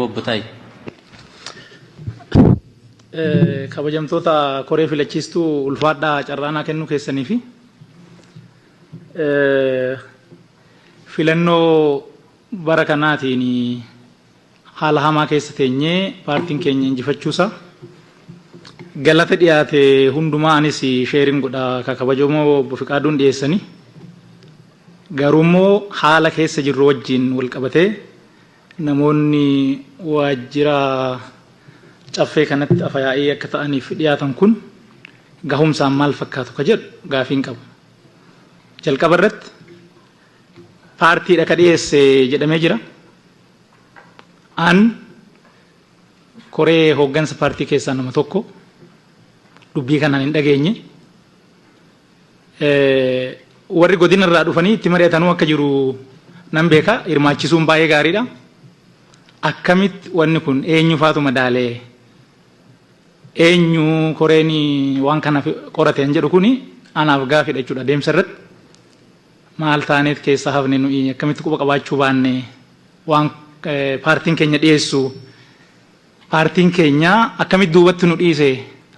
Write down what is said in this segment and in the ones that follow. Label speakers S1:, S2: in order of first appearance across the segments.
S1: Bobbatai.
S2: Kabajamtoota koree filachiistuu ulfaadhaa carraanaa kennuu keessanii fi filannoo bara kanaatiin haala hamaa keessa teenyee paartiin keenya injifachuusaa galata dhiyaate hundumaa anis sheeriin godha kabajamoo obbo Fiqaaduun dhiyeessanii garuu immoo haala keessa jirru wajjin wal qabatee namoonni waajjira caffee kanatti afayaa'ee akka ta'aniif dhiyaatan kun gahumsaan maal fakkaatu ka jedhu gaafiin qabu. Jalqaba irratti paartiidha ka dhiyeesse jedhamee jira. An koree hooggansa paartii keessaa nama tokko dubbii kanaan hin dhageenye. Warri godina irraa dhufanii itti mari'atanuu akka jiru nan beeka. Hirmaachisuun baay'ee gaariidha. Akkamitti wanni kun eenyu faatu madaalee eenyu koreen waan kana qorateen jedhu kuni anaaf gaafidha jechuudha deemsa irratti maal taaneet keessa hafne nuyi akkamitti quba qabaachuu baanne waan paartiin keenya dhiyeessu paartiin keenya akkamitti duubatti nu dhiise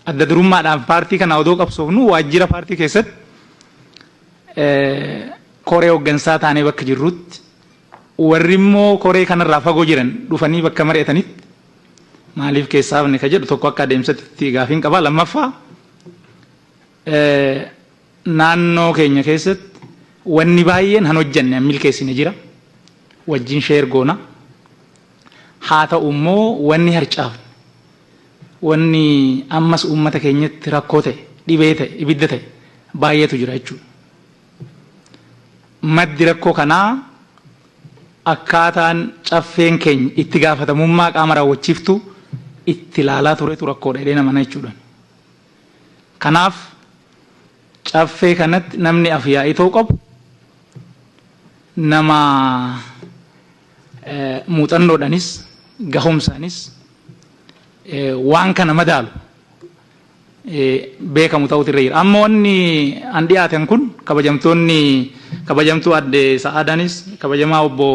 S2: adda durummaadhaan paartii kana odoo qabsoofnu waajjira paartii keessatti koree hooggansaa taanee bakka jirrutti warri immoo koree kanarraa fagoo jiran dhufanii bakka mari'atanitti maaliif keessa hafne ka jedhu tokko akka adeemsatti gaafiin qaba. Lammaffaa naannoo keenya keessatti wanni baay'een han hojjanne han milkeessine jira wajjin sheer goona haa ta'u immoo wanni harcaafne wanni ammas uummata keenyatti rakkoo ta'e dhibee ta'e ibidda ta'e baay'eetu jira jechuudha. Maddi rakkoo kanaa akkaataan caffeen keenya itti gaafatamummaa qaama raawwachiiftu itti ilaalaa turetu rakkoodha jedhee nama jechuudha. Kanaaf caffee kanatti namni afyaa'ii ta'uu qabu nama muuxannoodhaanis gahumsaanis waan kana madaalu beekamu ta'utu irra jira. Amma wanni an dhiyaaten kun kabajamtuu adde Sa'aadaanis kabajamaa obbo